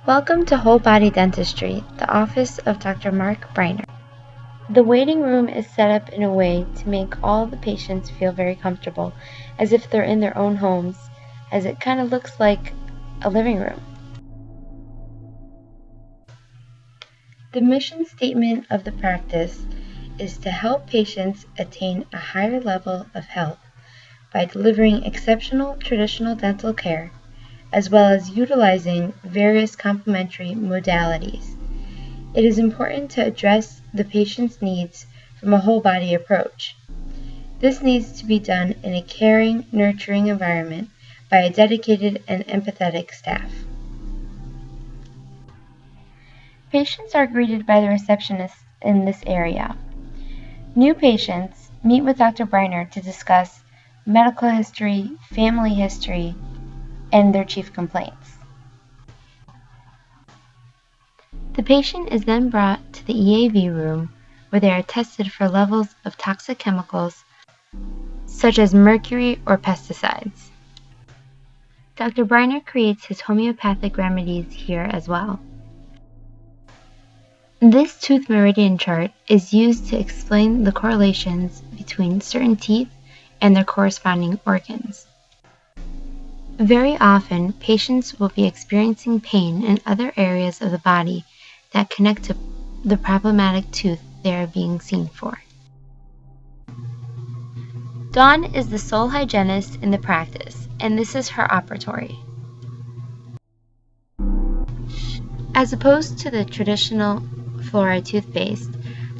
Welcome to Whole Body Dentistry, the office of Dr. Mark Briner. The waiting room is set up in a way to make all the patients feel very comfortable, as if they're in their own homes, as it kind of looks like a living room. The mission statement of the practice is to help patients attain a higher level of health by delivering exceptional traditional dental care, as well as utilizing various complementary modalities. It is important to address the patient's needs from a whole body approach. This needs to be done in a caring, nurturing environment by a dedicated and empathetic staff. Patients are greeted by the receptionist in this area. New patients meet with Dr. Briner to discuss medical history, family history, and their chief complaints. The patient is then brought to the EAV room where they are tested for levels of toxic chemicals such as mercury or pesticides. Dr. Briner creates his homeopathic remedies here as well. This tooth meridian chart is used to explain the correlations between certain teeth and their corresponding organs. Very often, patients will be experiencing pain in other areas of the body that connect to the problematic tooth they are being seen for. Dawn is the sole hygienist in the practice, and this is her operatory. As opposed to the traditional fluoride toothpaste,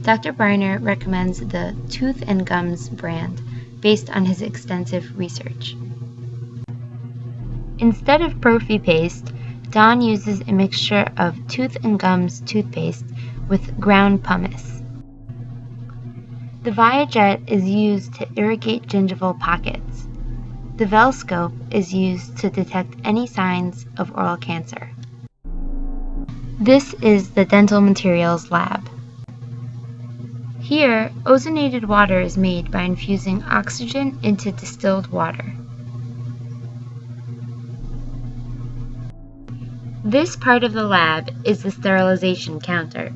Dr. Briner recommends the Tooth and Gums brand based on his extensive research. Instead of Prophy paste, Dawn uses a mixture of Tooth and Gums toothpaste with ground pumice. The Viajet is used to irrigate gingival pockets. The Velscope is used to detect any signs of oral cancer. This is the Dental Materials Lab. Here, ozonated water is made by infusing oxygen into distilled water. This part of the lab is the sterilization counter.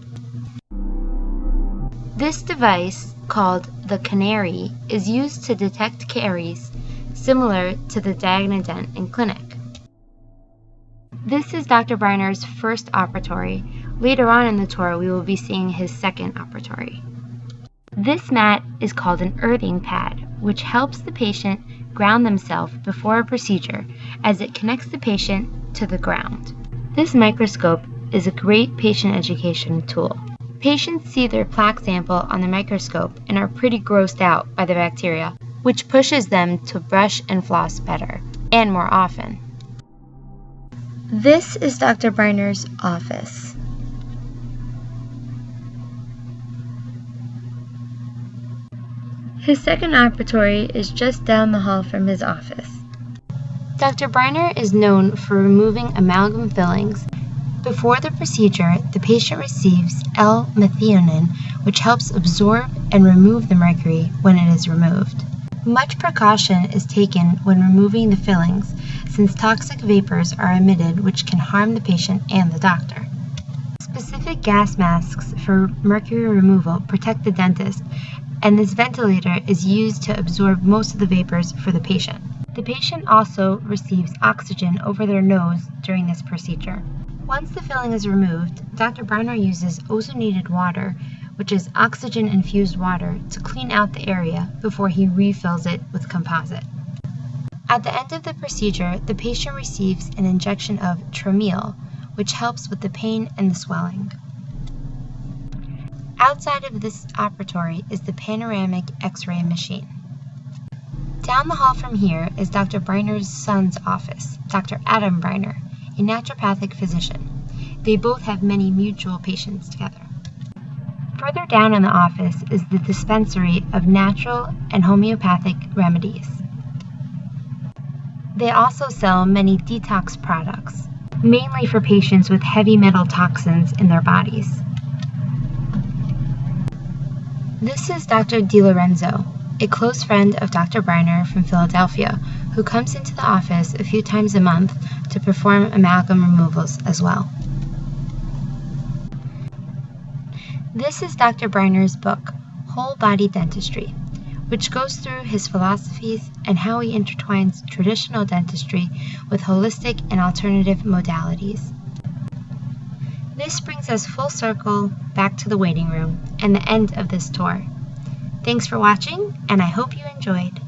This device, called the Canary, is used to detect caries, similar to the Diagnodent in clinic. This is Dr. Briner's first operatory. Later on in the tour, we will be seeing his second operatory. This mat is called an earthing pad, which helps the patient ground themselves before a procedure as it connects the patient to the ground. This microscope is a great patient education tool. Patients see their plaque sample on the microscope and are pretty grossed out by the bacteria, which pushes them to brush and floss better, and more often. This is Dr. Briner's office. His second operatory is just down the hall from his office. Dr. Briner is known for removing amalgam fillings. Before the procedure, the patient receives L-methionine, which helps absorb and remove the mercury when it is removed. Much precaution is taken when removing the fillings, since toxic vapors are emitted which can harm the patient and the doctor. Specific gas masks for mercury removal protect the dentist, and this ventilator is used to absorb most of the vapors for the patient. The patient also receives oxygen over their nose during this procedure. Once the filling is removed, Dr. Briner uses ozonated water, which is oxygen-infused water, to clean out the area before he refills it with composite. At the end of the procedure, the patient receives an injection of Trameal, which helps with the pain and the swelling. Outside of this operatory is the panoramic X-ray machine. Down the hall from here is Dr. Briner's son's office, Dr. Adam Briner, a naturopathic physician. They both have many mutual patients together. Further down in the office is the dispensary of natural and homeopathic remedies. They also sell many detox products, mainly for patients with heavy metal toxins in their bodies. This is Dr. DiLorenzo, a close friend of Dr. Briner from Philadelphia, who comes into the office a few times a month to perform amalgam removals as well. This is Dr. Briner's book, Whole Body Dentistry, which goes through his philosophies and how he intertwines traditional dentistry with holistic and alternative modalities. This brings us full circle back to the waiting room and the end of this tour. Thanks for watching, and I hope you enjoyed.